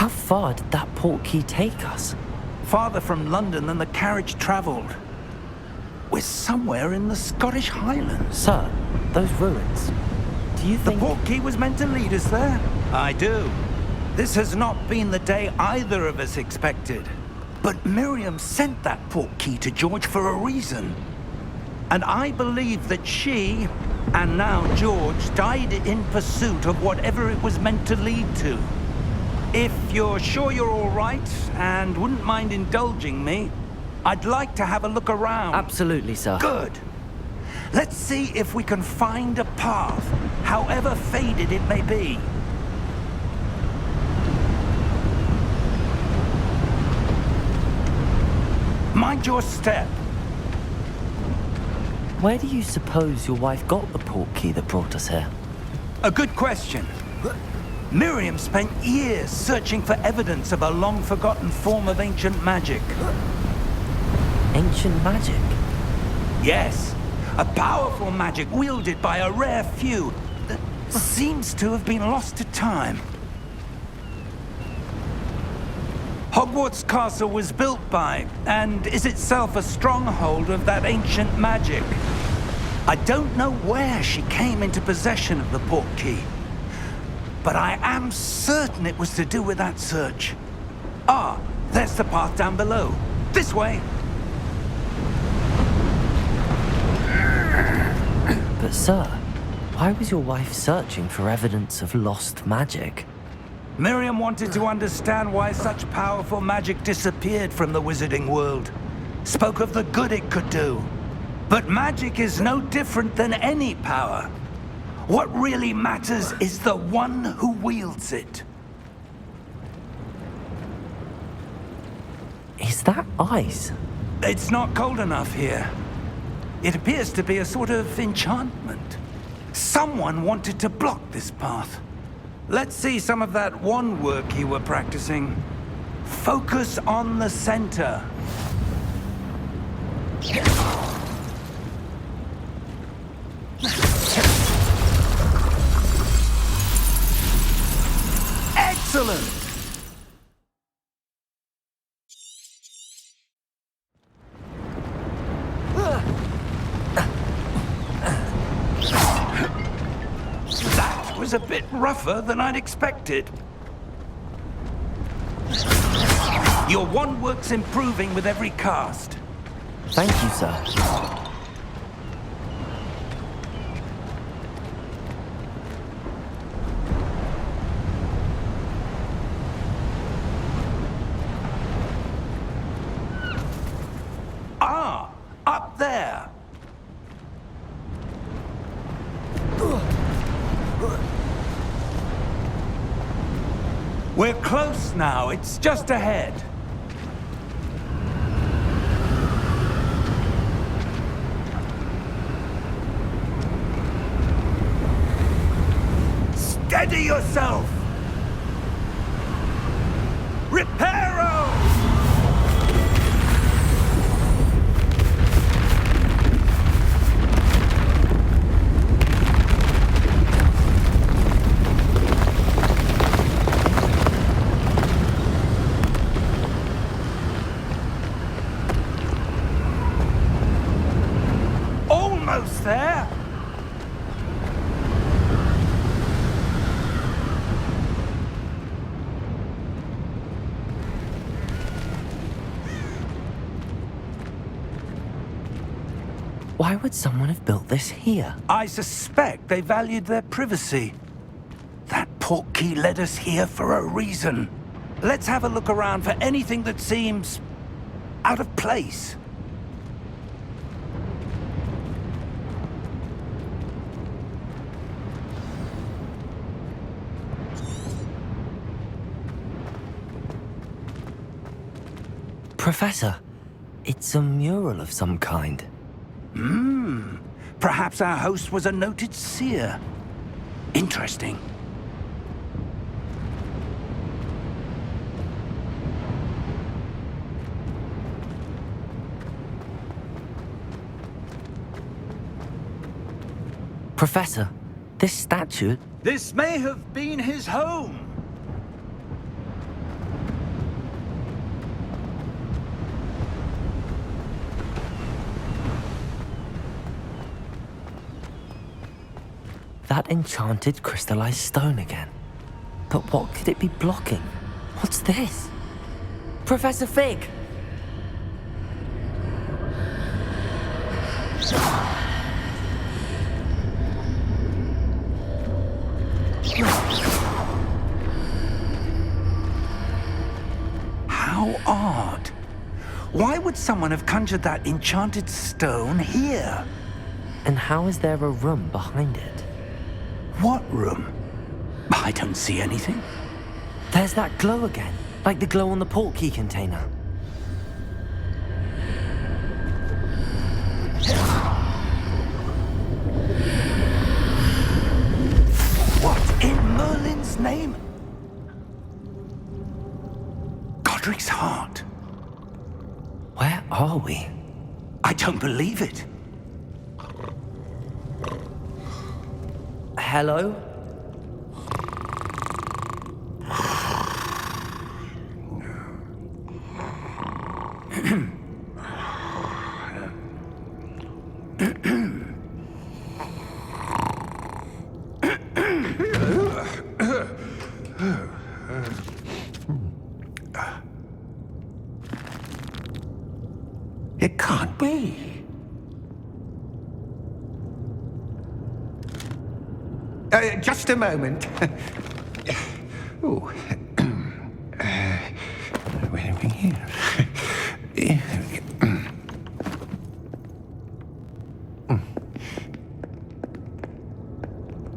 How far did that portkey take us? Farther from London than the carriage travelled. We're somewhere in the Scottish Highlands. Sir, those ruins. Do you The think... portkey was meant to lead us there? I do. This has not been the day either of us expected. But Miriam sent that portkey to George for a reason. And I believe that she, and now George, died in pursuit of whatever it was meant to lead to. If you're sure you're all right, and wouldn't mind indulging me, I'd like to have a look around. Absolutely, sir. Good. Let's see if we can find a path, however faded it may be. Mind your step. Where do you suppose your wife got the portkey that brought us here? A good question. Miriam spent years searching for evidence of a long-forgotten form of ancient magic. Ancient magic? Yes, a powerful magic wielded by a rare few that seems to have been lost to time. Hogwarts Castle was built by, and is itself a stronghold of that ancient magic. I don't know where she came into possession of the portkey, but I am certain it was to do with that search. Ah, there's the path down below. This way. But sir, why was your wife searching for evidence of lost magic? Miriam wanted to understand why such powerful magic disappeared from the wizarding world. Spoke of the good it could do. But magic is no different than any power. What really matters is the one who wields it. Is that ice? It's not cold enough here. It appears to be a sort of enchantment. Someone wanted to block this path. Let's see some of that wand work you were practicing. Focus on the center. Excellent! That was a bit rougher than I'd expected. Your wand work's improving with every cast. Thank you, sir. Ah, up there. We're close now. It's just ahead. Steady yourself! Reparo! Almost there! Why would someone have built this here? I suspect they valued their privacy. That portkey led us here for a reason. Let's have a look around for anything that seems out of place. Professor, it's a mural of some kind. Perhaps our host was a noted seer. Interesting. Professor, this statue... This may have been his home. That enchanted crystallized stone again. But what could it be blocking? What's this? Professor Fig! How odd. Why would someone have conjured that enchanted stone here? And how is there a room behind it? What room? I don't see anything. There's that glow again, like the glow on the portkey container. What in Merlin's name? Godric's heart. Where are we? I don't believe it. Hello? It can't be. Just a moment. Oh. Where are we here?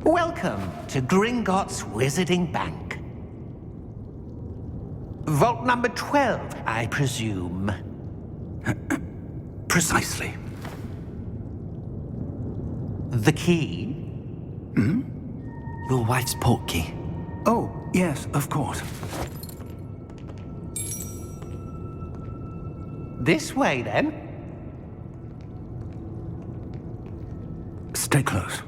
Welcome to Gringotts Wizarding Bank. Vault number 12, I presume. Precisely. The key? Your wife's portkey. Oh, yes, of course. This way, then. Stay close.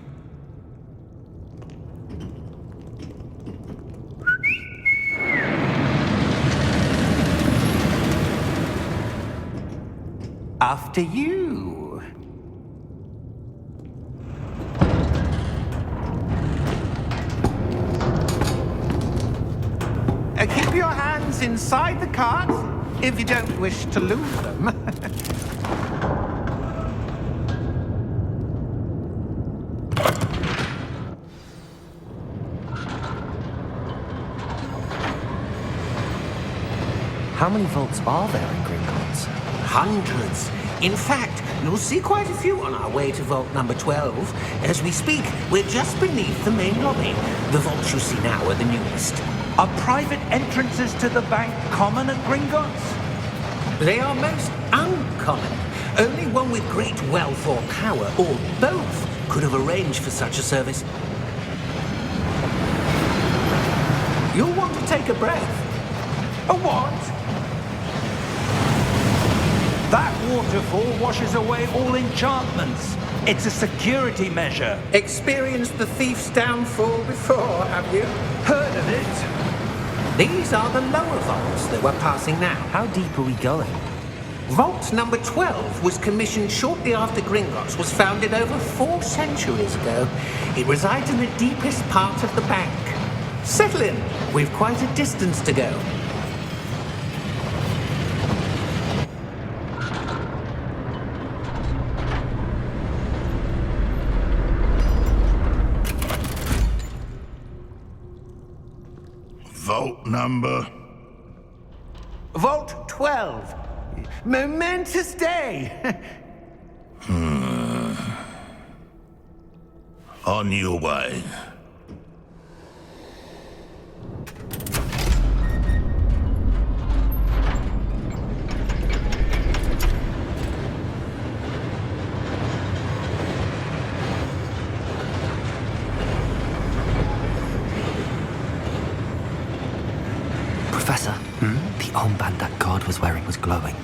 After you. Keep your hands inside the cart if you don't wish to lose them. How many vaults are there in Gringotts? Hundreds. In fact, you'll see quite a few on our way to vault number 12. As we speak, we're just beneath the main lobby. The vaults you see now are the newest. Are private entrances to the bank common at Gringotts? They are most uncommon. Only one with great wealth or power, or both, could have arranged for such a service. You'll want to take a breath. A what? That waterfall washes away all enchantments. It's a security measure. Experienced the thief's downfall before, have you? Heard of it? These are the lower vaults that we're passing now. How deep are we going? Vault number 12 was commissioned shortly after Gringotts was founded over 4 centuries ago. It resides in the deepest part of the bank. Settle in. We've quite a distance to go. Vault number? Vault 12. Momentous day. On your way. Professor, the armband that guard was wearing was glowing.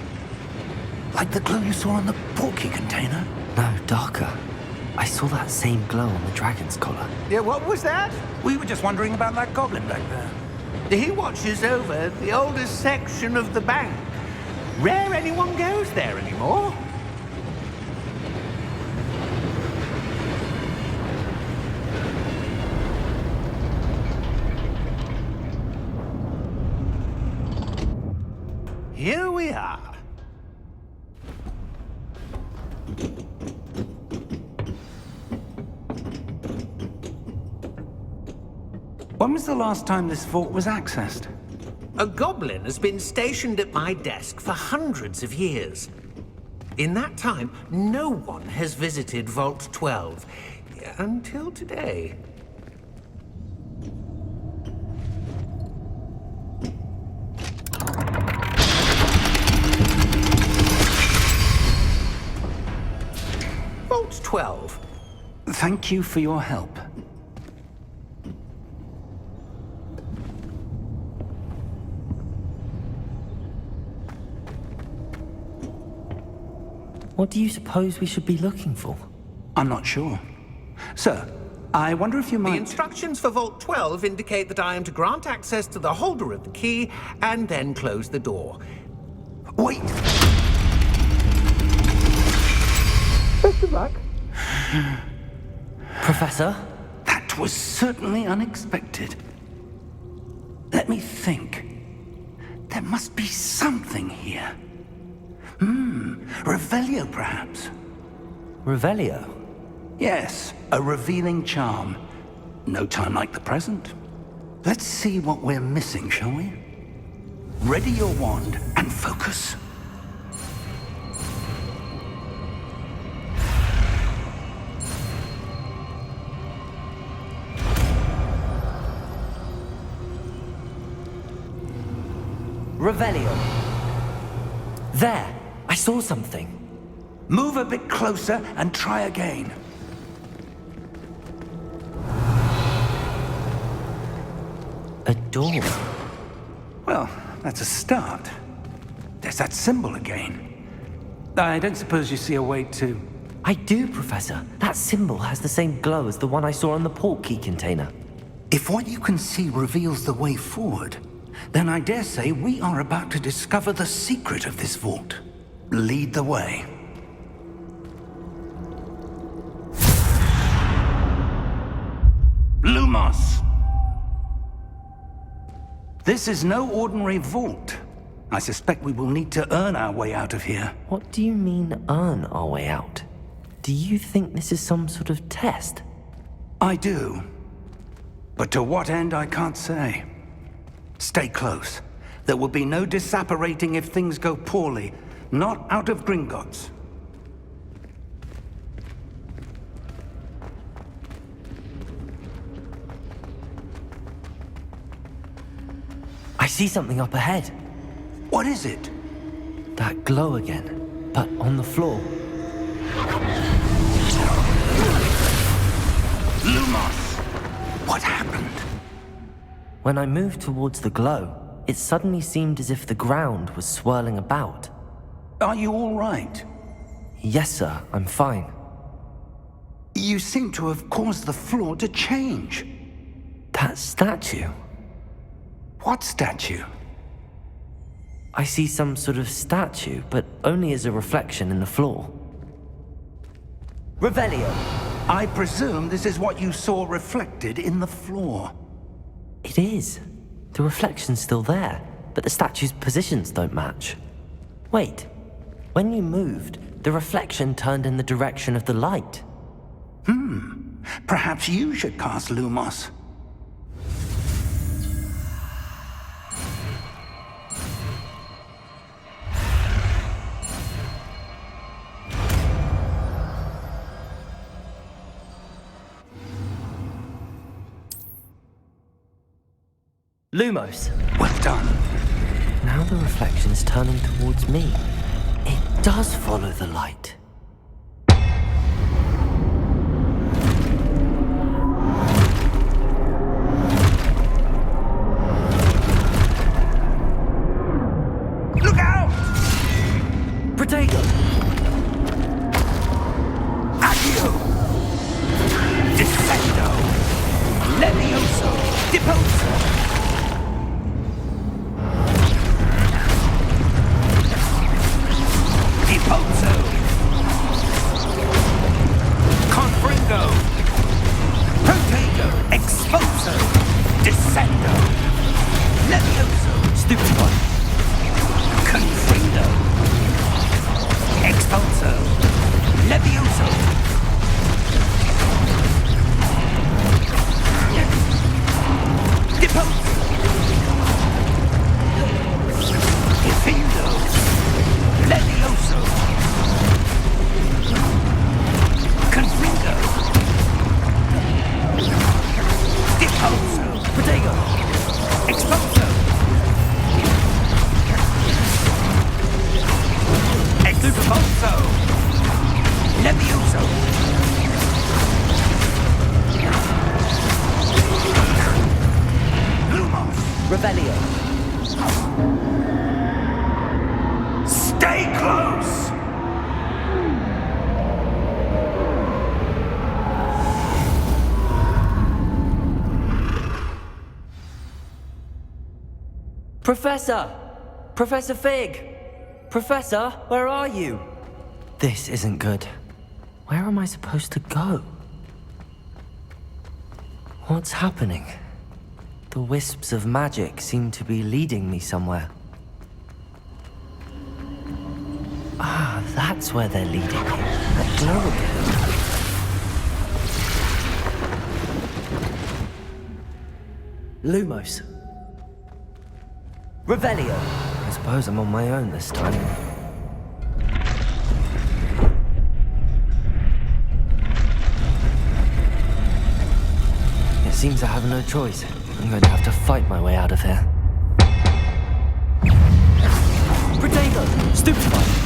Like the glow you saw on the portkey container? No, darker. I saw that same glow on the dragon's collar. Yeah, what was that? We were just wondering about that goblin back there. He watches over the oldest section of the bank. Rare anyone goes there anymore. here we are. When was the last time this vault was accessed? A goblin has been stationed at my desk for hundreds of years. In that time, no one has visited Vault 12 until today. Vault 12. Thank you for your help. What do you suppose we should be looking for? I'm not sure. Sir, I wonder if you The might... instructions for Vault 12 indicate that I am to grant access to the holder of the key and then close the door. Wait! Best of luck. Professor? That was certainly unexpected. Let me think. There must be something here. Revelio, perhaps? Revelio? Yes, a revealing charm. No time like the present. Let's see what we're missing, shall we? Ready your wand and focus. Revelio. There! I saw something. Move a bit closer and try again. A door. Well, that's a start. There's that symbol again. I don't suppose you see a way to... I do, Professor. That symbol has the same glow as the one I saw on the port key container. If what you can see reveals the way forward, then I dare say we are about to discover the secret of this vault. Lead the way. Lumos! This is no ordinary vault. I suspect we will need to earn our way out of here. What do you mean, earn our way out? Do you think this is some sort of test? I do. But to what end, I can't say. Stay close. There will be no disapparating if things go poorly. Not out of Gringotts. I see something up ahead. What is it? That glow again, but on the floor. Lumos! What happened? When I moved towards the glow, it suddenly seemed as if the ground was swirling about. Are you all right? Yes, sir, I'm fine. You seem to have caused the floor to change. That statue? What statue? I see some sort of statue, but only as a reflection in the floor. Revelio! I presume this is what you saw reflected in the floor. It is. The reflection's still there, but the statue's positions don't match. Wait, when you moved, the reflection turned in the direction of the light. Perhaps you should cast Lumos. Lumos! Well done. Now the reflection's turning towards me. It does follow the light. Look out! Protego! Accio! Descendo! Levioso! Deposo! Deposo! Confringo! Protego! Exposo! Descendo! Levioso! Stupid one! Confrido. Expulso. Levioso. Deposo. Diffindo. Levioso. Confrido. Deposo. Protego! Expulso. Expulso. Levioso. Lumos. Revelio! Stay close. Professor! Professor Fig! Professor, where are you? This isn't good. Where am I supposed to go? What's happening? The wisps of magic seem to be leading me somewhere. Ah, that's where they're leading me. That glow again. Lumos. Revelio. I suppose I'm on my own this time. It seems I have no choice. I'm going to have to fight my way out of here. Protego! Stupefy!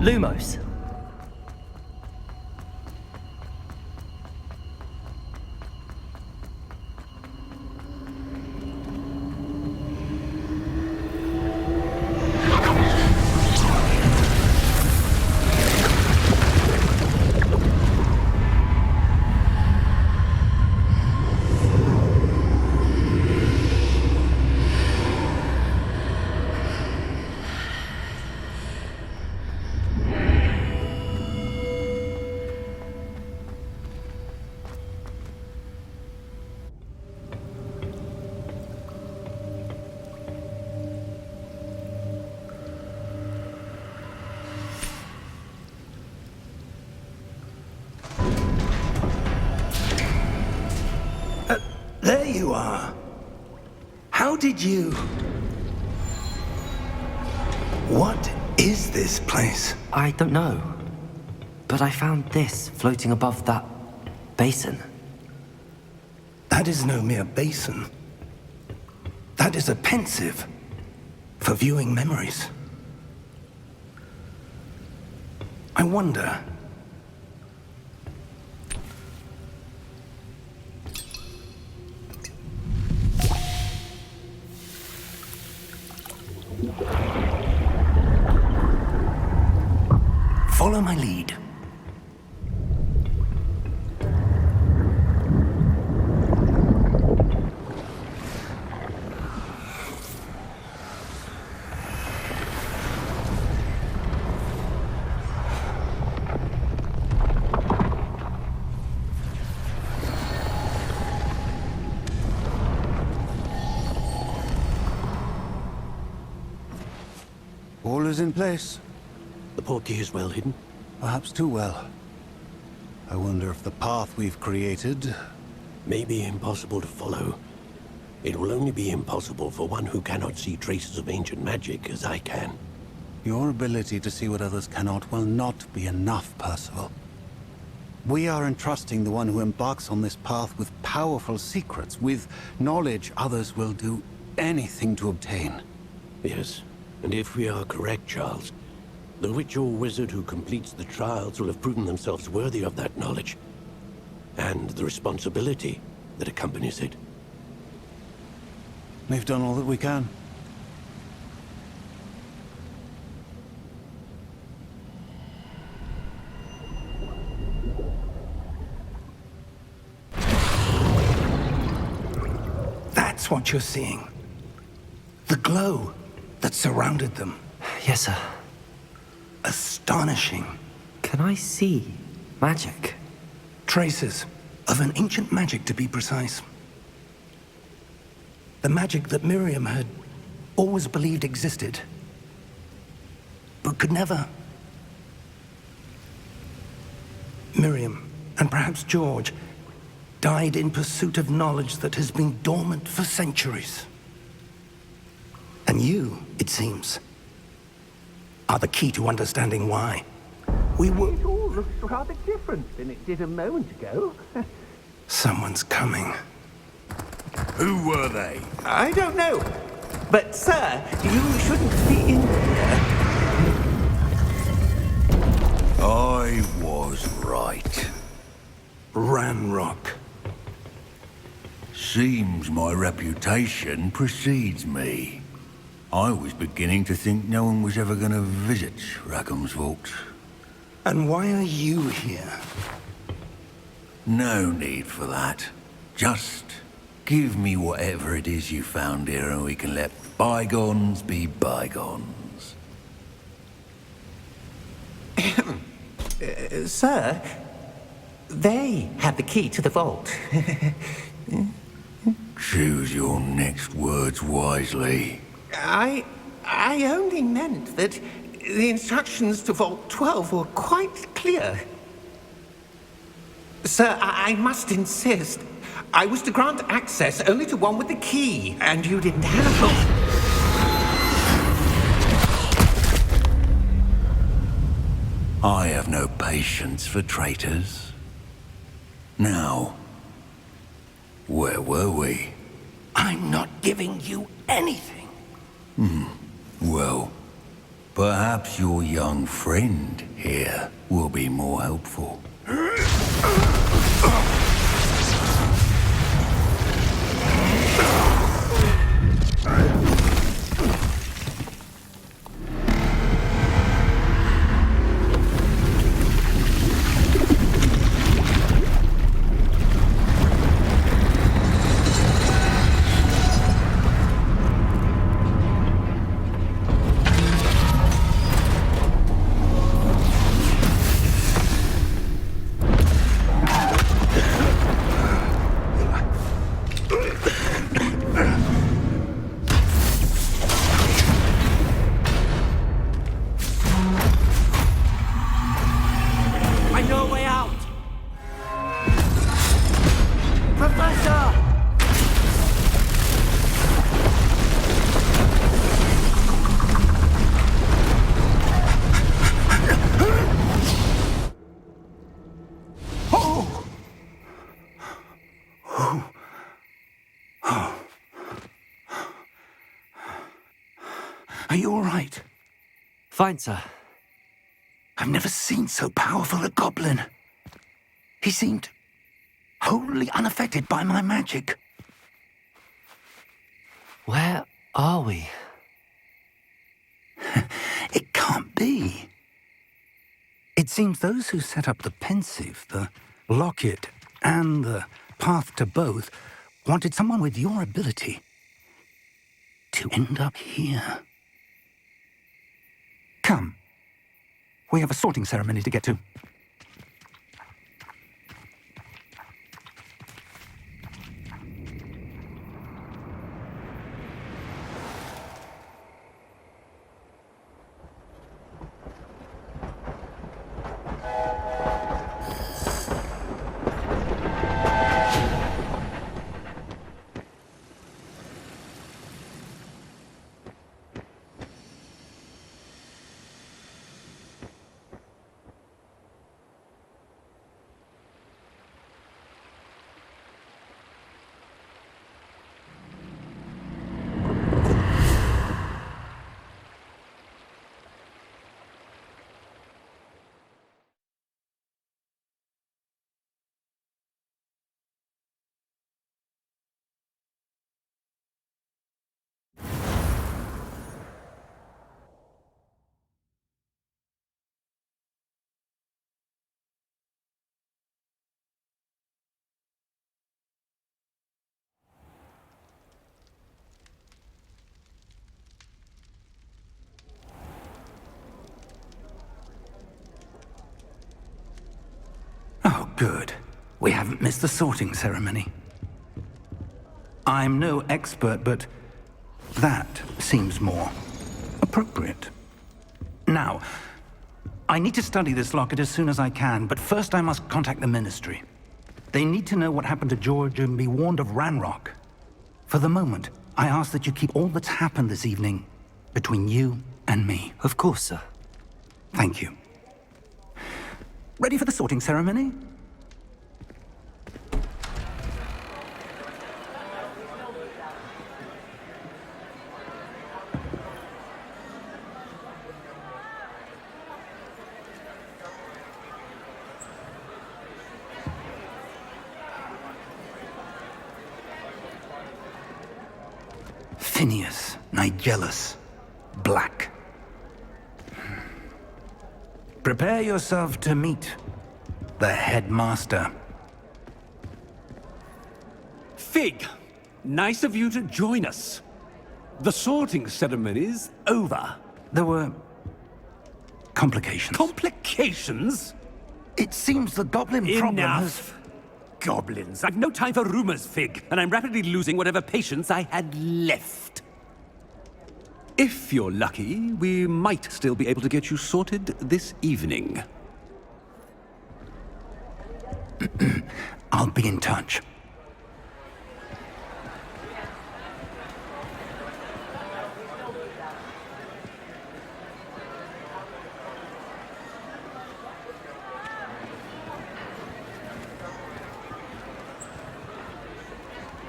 Lumos. There you are. How did you... What is this place? I don't know. But I found this floating above that basin. That is no mere basin. That is a pensive for viewing memories. I wonder... Follow my lead. All is in place. The portkey is well hidden. Perhaps too well. I wonder if the path we've created... may be impossible to follow. It will only be impossible for one who cannot see traces of ancient magic as I can. Your ability to see what others cannot will not be enough, Percival. We are entrusting the one who embarks on this path with powerful secrets, with knowledge others will do anything to obtain. Yes, and if we are correct, Charles, the witch or wizard who completes the trials will have proven themselves worthy of that knowledge, and the responsibility that accompanies it. We've done all that we can. That's what you're seeing. The glow that surrounded them. Yes, sir. Astonishing. Can I see magic? Traces of an ancient magic, to be precise. The magic that Miriam had always believed existed, but could never. Miriam, and perhaps George, died in pursuit of knowledge that has been dormant for centuries. And you, it seems, are the key to understanding why. We were... It all looks rather different than it did a moment ago. Someone's coming. Who were they? I don't know. But, sir, you shouldn't be in here. I was right. Ranrock. Seems my reputation precedes me. I was beginning to think no one was ever going to visit Rackham's vault. And why are you here? No need for that. Just give me whatever it is you found here and we can let bygones be bygones. Sir, they have the key to the vault. Choose your next words wisely. I only meant that the instructions to Vault 12 were quite clear. Sir, I must insist. I was to grant access only to one with the key, and you didn't have it. I have no patience for traitors. Now, where were we? I'm not giving you anything. Well, perhaps your young friend here will be more helpful. Are you all right? Fine, sir. I've never seen so powerful a goblin. He seemed wholly unaffected by my magic. Where are we? It can't be. It seems those who set up the pensive, the locket, and the path to both wanted someone with your ability to end up here. Come. We have a sorting ceremony to get to. good. We haven't missed the sorting ceremony. I'm no expert, but that seems more appropriate. Now, I need to study this locket as soon as I can, but first I must contact the Ministry. They need to know what happened to George and be warned of Ranrock. For the moment, I ask that you keep all that's happened this evening between you and me. Of course, sir. Thank you. Ready for the sorting ceremony? Phineas, Nigellus, Black. Prepare yourself to meet the headmaster. Fig, nice of you to join us. The sorting ceremony's over. There were complications. Complications? It seems the goblin problem has... Enough. Goblins. I've no time for rumors, Fig, and I'm rapidly losing whatever patience I had left. If you're lucky, we might still be able to get you sorted this evening. I'll be in touch.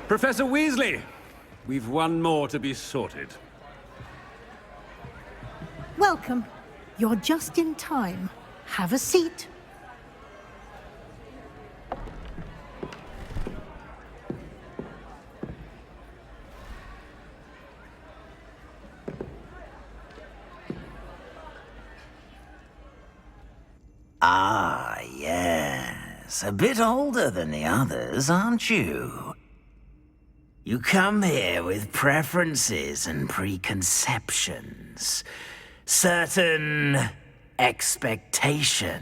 Professor Weasley, we've one more to be sorted. Welcome. You're just in time. Have a seat. Ah, yes. A bit older than the others, aren't you? You come here with preferences and preconceptions. Certain expectations.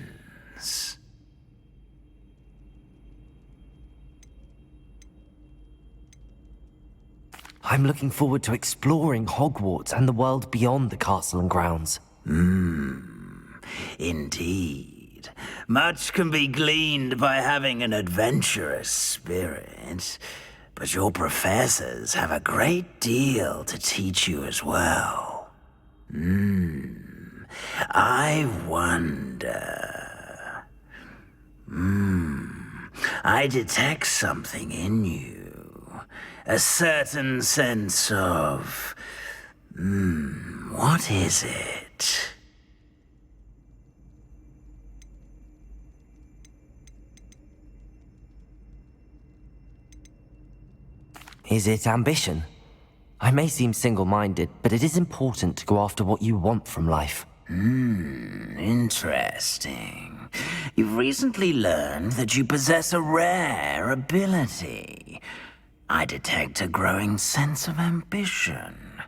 I'm looking forward to exploring Hogwarts and the world beyond the castle and grounds. Indeed. Much can be gleaned by having an adventurous spirit, but your professors have a great deal to teach you as well. I wonder... I detect something in you. A certain sense of... what is it? Is it ambition? I may seem single-minded, but it is important to go after what you want from life. Interesting. You've recently learned that you possess a rare ability. I detect a growing sense of ambition,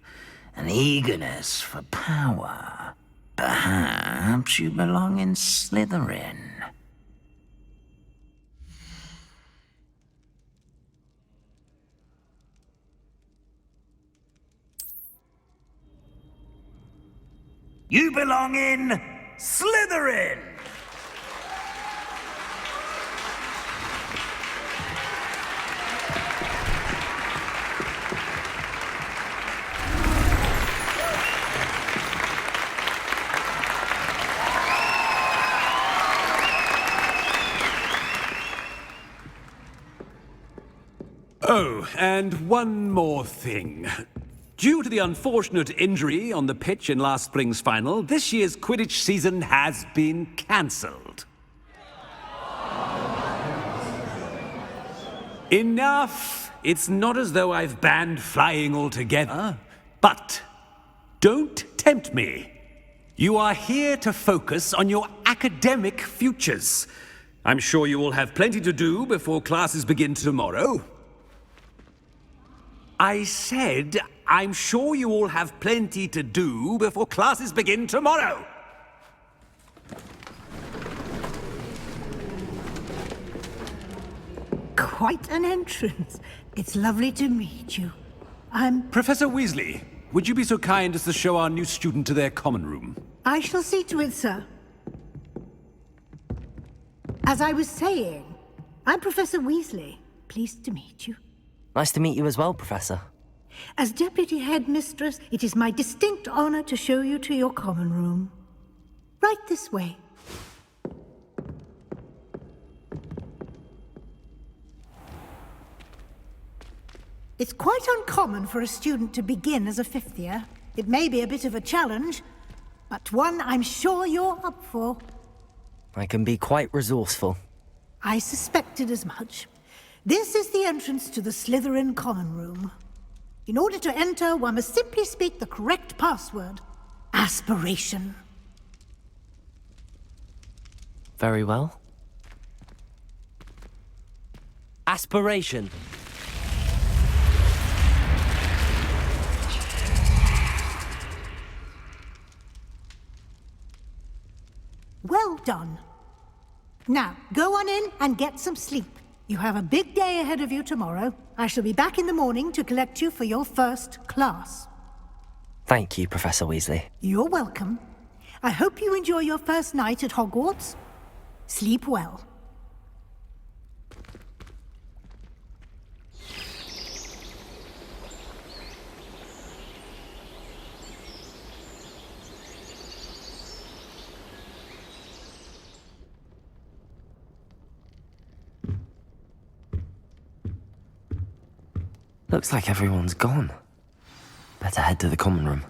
an eagerness for power. Perhaps you belong in Slytherin. You belong in Slytherin! Oh, and one more thing. Due to the unfortunate injury on the pitch in last spring's final, this year's Quidditch season has been cancelled. Enough! It's not as though I've banned flying altogether. But don't tempt me. You are here to focus on your academic futures. I'm sure you all have plenty to do before classes begin tomorrow. I said, I'm sure you all have plenty to do before classes begin tomorrow. quite an entrance. It's lovely to meet you. Professor Weasley, would you be so kind as to show our new student to their common room? I shall see to it, sir. As I was saying, I'm Professor Weasley. Pleased to meet you. Nice to meet you as well, Professor. As Deputy Headmistress, it is my distinct honor to show you to your common room. Right this way. It's quite uncommon for a student to begin as a fifth year. It may be a bit of a challenge, but one I'm sure you're up for. I can be quite resourceful. I suspected as much. This is the entrance to the Slytherin common room. In order to enter, one must simply speak the correct password. Aspiration. Very well. Aspiration. Well done. Now, go on in and get some sleep. You have a big day ahead of you tomorrow. I shall be back in the morning to collect you for your first class. Thank you, Professor Weasley. You're welcome. I hope you enjoy your first night at Hogwarts. Sleep well. Looks like everyone's gone. Better head to the common room.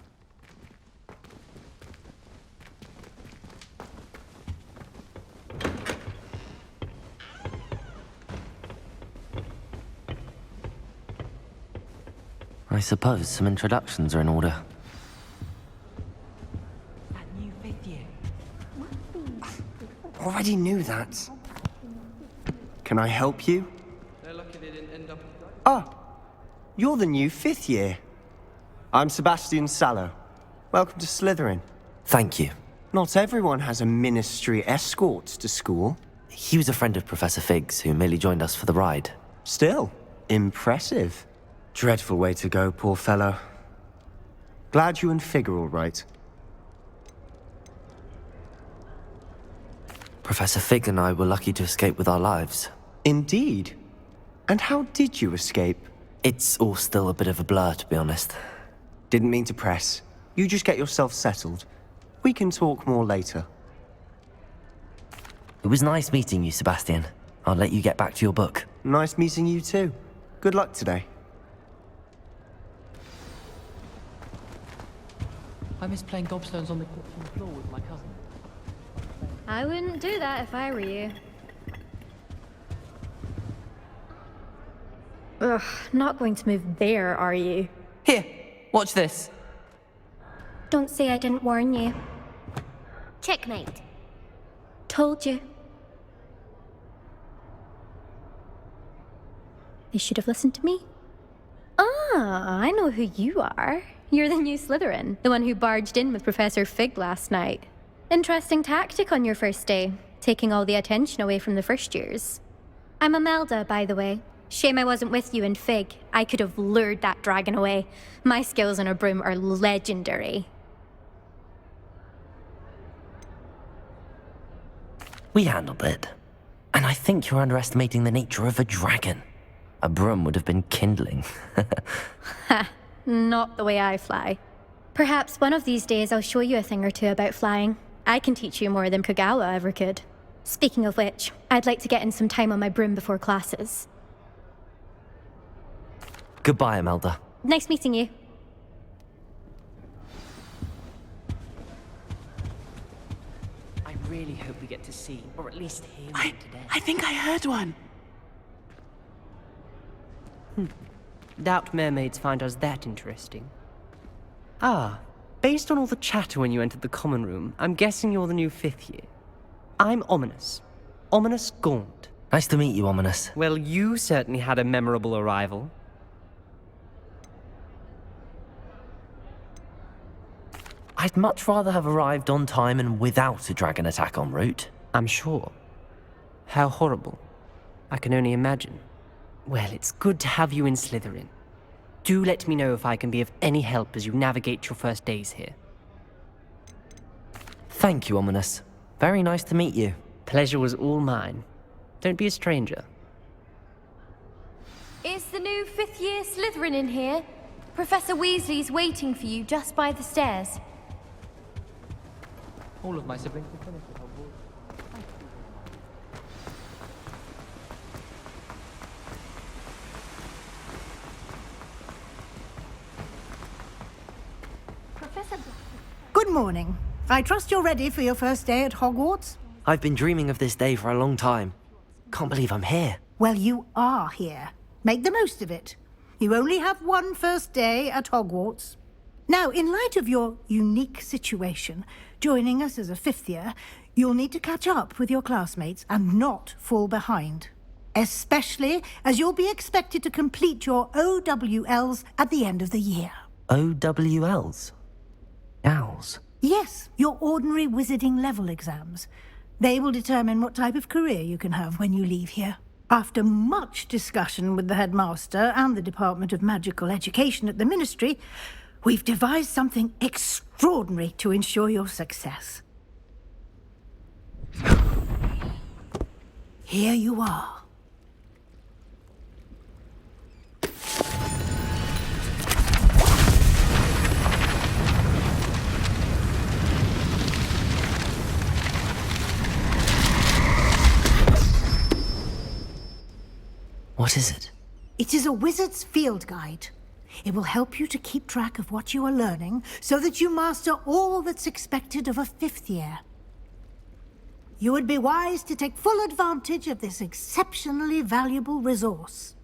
I suppose some introductions are in order. That new fifth year. Already knew that. Can I help you? They're lucky they didn't end up. Ah, you're the new fifth year. I'm Sebastian Sallow. Welcome to Slytherin. Thank you. Not everyone has a ministry escort to school. He was a friend of Professor Fig's who merely joined us for the ride. Still, impressive. Dreadful way to go, poor fellow. Glad you and Fig are all right. Professor Fig and I were lucky to escape with our lives. Indeed. And how did you escape? It's all still a bit of a blur, to be honest. Didn't mean to press. You just get yourself settled. We can talk more later. It was nice meeting you, Sebastian. I'll let you get back to your book. Nice meeting you too. Good luck today. I miss playing gobstones on the floor with my cousin. I wouldn't do that if I were you. Ugh, not going to move there, are you? Here, watch this. Don't say I didn't warn you. Checkmate. Told you. They should have listened to me. Ah, I know who you are. You're the new Slytherin, the one who barged in with Professor Fig last night. Interesting tactic on your first day, taking all the attention away from the first years. I'm Imelda, by the way. Shame I wasn't with you in Fig. I could have lured that dragon away. My skills on a broom are legendary. We handled it. And I think you're underestimating the nature of a dragon. A broom would have been kindling. Ha, not the way I fly. Perhaps one of these days I'll show you a thing or two about flying. I can teach you more than Kogawa ever could. Speaking of which, I'd like to get in some time on my broom before classes. Goodbye, Imelda. Nice meeting you. I really hope we get to see, or at least hear one today. I think I heard one. Doubt mermaids find us that interesting. Ah, based on all the chatter when you entered the common room, I'm guessing you're the new fifth year. I'm Ominous. Ominous Gaunt. Nice to meet you, Ominous. Well, you certainly had a memorable arrival. I'd much rather have arrived on time and without a dragon attack en route. I'm sure. How horrible. I can only imagine. Well, it's good to have you in Slytherin. Do let me know if I can be of any help as you navigate your first days here. Thank you, Ominous. Very nice to meet you. Pleasure was all mine. Don't be a stranger. Is the new fifth-year Slytherin in here? Professor Weasley's waiting for you just by the stairs. All of my siblings will finish at Hogwarts. Professor Good morning. I trust you're ready for your first day at Hogwarts? I've been dreaming of this day for a long time. Can't believe I'm here. Well, you are here. Make the most of it. You only have one first day at Hogwarts. Now, in light of your unique situation, joining us as a fifth year, you'll need to catch up with your classmates and not fall behind. Especially as you'll be expected to complete your OWLs at the end of the year. OWLs? Owls? Yes, your ordinary wizarding level exams. They will determine what type of career you can have when you leave here. After much discussion with the headmaster and the Department of Magical Education at the Ministry, we've devised something extraordinary to ensure your success. Here you are. What is it? It is a wizard's field guide. It will help you to keep track of what you are learning so that you master all that's expected of a fifth year. You would be wise to take full advantage of this exceptionally valuable resource.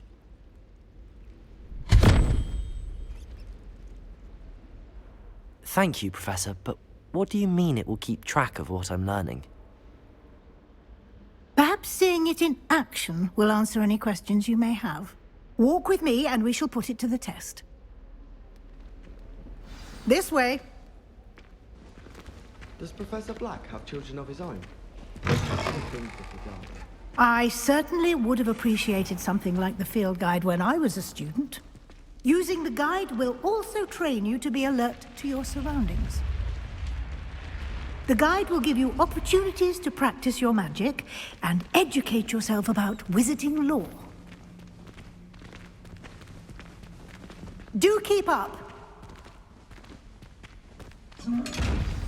Thank you, Professor, but what do you mean it will keep track of what I'm learning? Perhaps seeing it in action will answer any questions you may have. Walk with me and we shall put it to the test. This way. Does Professor Black have children of his own? I certainly would have appreciated something like the field guide when I was a student. Using the guide will also train you to be alert to your surroundings. The guide will give you opportunities to practice your magic and educate yourself about wizarding lore. Do keep up.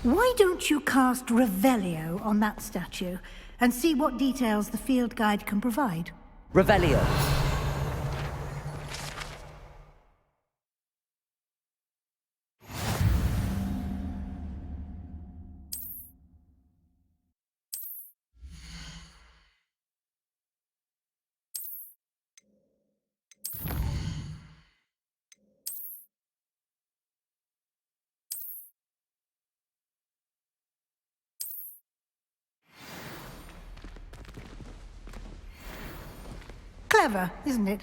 Why don't you cast Revelio on that statue and see what details the field guide can provide? Revelio. Clever, isn't it?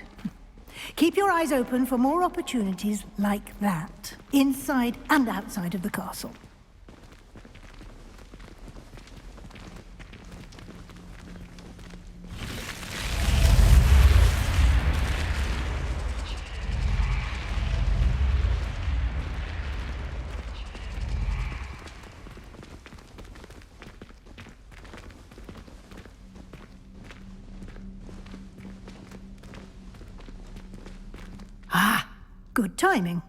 Keep your eyes open for more opportunities like that, inside and outside of the castle. Ah, good timing.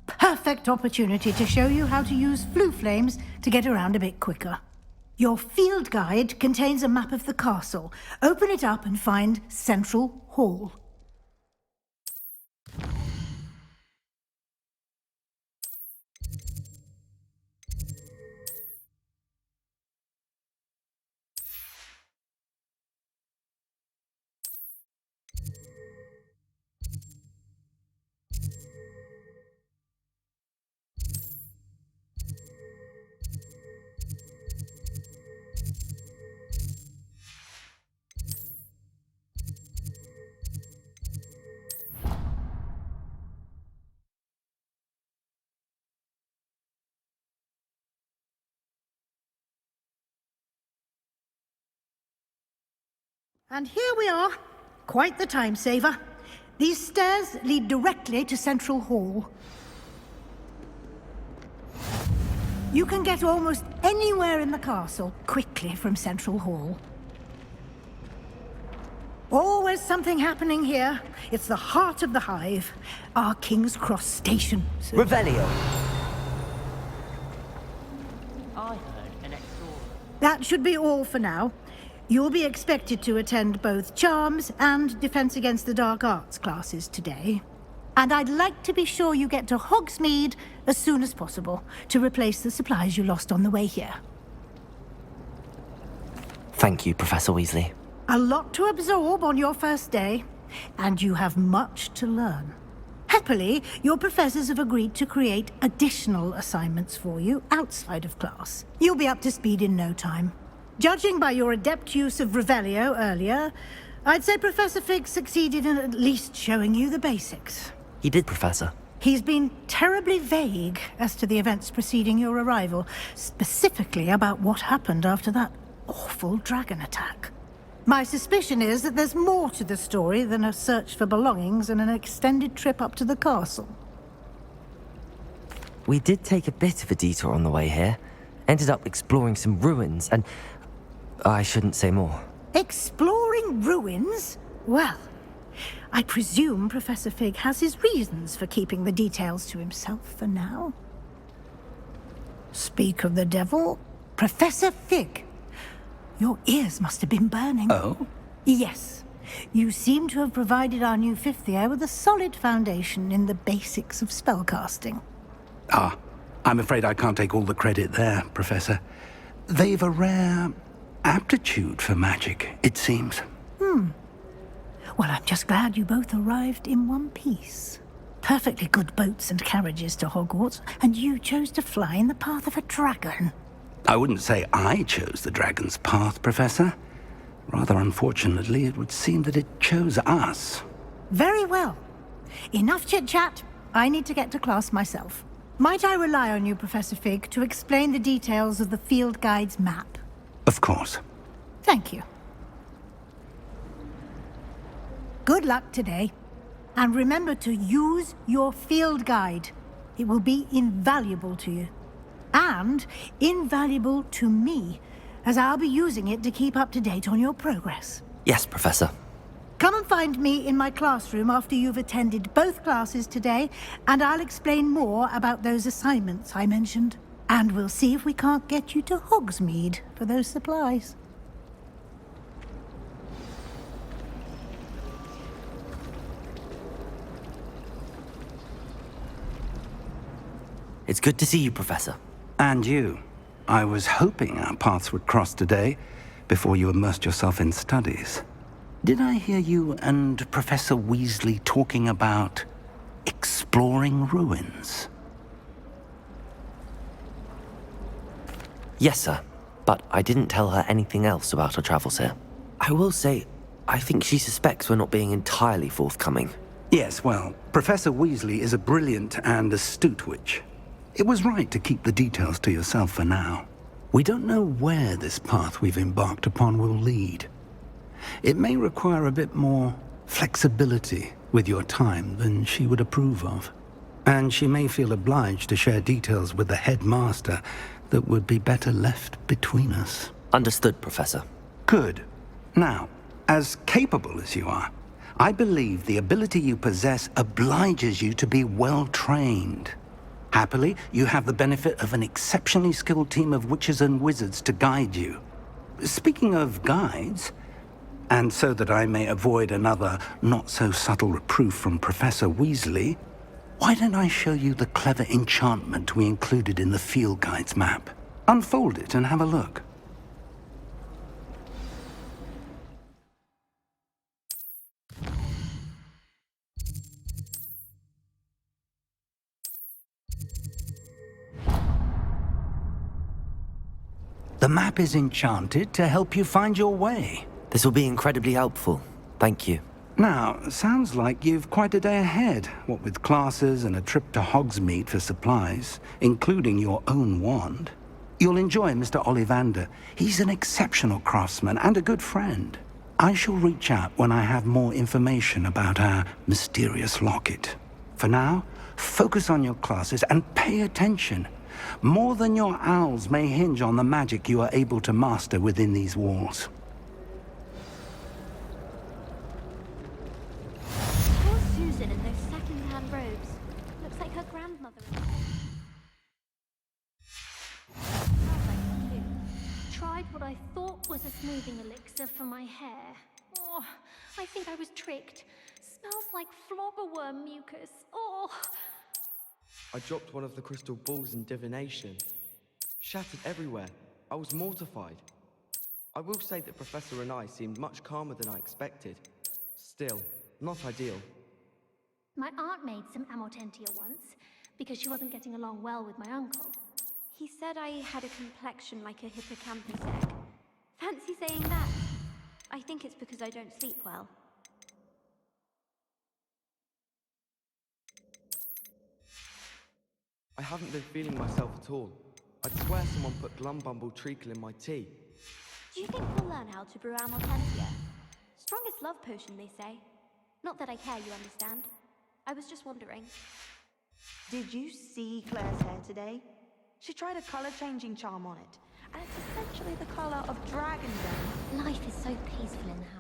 Perfect opportunity to show you how to use flue flames to get around a bit quicker. Your field guide contains a map of the castle. Open it up and find Central Hall. And here we are. Quite the time saver. These stairs lead directly to Central Hall. You can get almost anywhere in the castle quickly from Central Hall. Always something happening here. It's the heart of the Hive, our King's Cross station. Revelio. I heard an exor. That should be all for now. You'll be expected to attend both Charms and Defense Against the Dark Arts classes today. And I'd like to be sure you get to Hogsmeade as soon as possible to replace the supplies you lost on the way here. Thank you, Professor Weasley. A lot to absorb on your first day, and you have much to learn. Happily, your professors have agreed to create additional assignments for you outside of class. You'll be up to speed in no time. Judging by your adept use of Revelio earlier, I'd say Professor Fig succeeded in at least showing you the basics. He did, Professor. He's been terribly vague as to the events preceding your arrival, specifically about what happened after that awful dragon attack. My suspicion is that there's more to the story than a search for belongings and an extended trip up to the castle. We did take a bit of a detour on the way here. Ended up exploring some ruins and... I shouldn't say more. Exploring ruins? Well, I presume Professor Fig has his reasons for keeping the details to himself for now. Speak of the devil, Professor Fig. Your ears must have been burning. Oh? Yes. You seem to have provided our new fifth year with a solid foundation in the basics of spellcasting. Ah, I'm afraid I can't take all the credit there, Professor. They've a rare aptitude for magic, it seems. Well, I'm just glad you both arrived in one piece. Perfectly good boats and carriages to Hogwarts, and you chose to fly in the path of a dragon. I wouldn't say I chose the dragon's path, Professor. Rather unfortunately, it would seem that it chose us. Very well. Enough chit-chat. I need to get to class myself. Might I rely on you, Professor Fig, to explain the details of the field guide's map? Of course. Thank you. Good luck today. And remember to use your field guide. It will be invaluable to you. And invaluable to me, as I'll be using it to keep up to date on your progress. Yes, Professor. Come and find me in my classroom after you've attended both classes today, and I'll explain more about those assignments I mentioned. And we'll see if we can't get you to Hogsmeade for those supplies. It's good to see you, Professor. And you. I was hoping our paths would cross today, before you immersed yourself in studies. Did I hear you and Professor Weasley talking about exploring ruins? Yes, sir. But I didn't tell her anything else about our travels here. I will say, I think she suspects we're not being entirely forthcoming. Yes, well, Professor Weasley is a brilliant and astute witch. It was right to keep the details to yourself for now. We don't know where this path we've embarked upon will lead. It may require a bit more flexibility with your time than she would approve of. And she may feel obliged to share details with the headmaster that would be better left between us. Understood, Professor. Good. Now, as capable as you are, I believe the ability you possess obliges you to be well trained. Happily, you have the benefit of an exceptionally skilled team of witches and wizards to guide you. Speaking of guides, and so that I may avoid another not-so-subtle reproof from Professor Weasley, why don't I show you the clever enchantment we included in the field guide's map? Unfold it and have a look. The map is enchanted to help you find your way. This will be incredibly helpful. Thank you. Now, sounds like you've quite a day ahead, what with classes and a trip to Hogsmeade for supplies, including your own wand. You'll enjoy Mr. Ollivander. He's an exceptional craftsman and a good friend. I shall reach out when I have more information about our mysterious locket. For now, focus on your classes and pay attention. More than your owls may hinge on the magic you are able to master within these walls. Poor Susan in those second-hand robes. Looks like her grandmother. Smells like you. Tried what I thought was a smoothing elixir for my hair. Oh, I think I was tricked. Smells like floggerworm mucus. Oh. I dropped one of the crystal balls in divination. Shattered everywhere. I was mortified. I will say that Professor and I seemed much calmer than I expected. Still, not ideal. My aunt made some amortentia once, because she wasn't getting along well with my uncle. He said I had a complexion like a hippocampus egg. Fancy saying that? I think it's because I don't sleep well. I haven't been feeling myself at all. I'd swear someone put glumbumble treacle in my tea. Do you think we'll learn how to brew amortentia? Strongest love potion, they say. Not that I care, you understand. I was just wondering. Did you see Claire's hair today? She tried a color-changing charm on it, and it's essentially the color of dragon venom. Life is so peaceful in the house.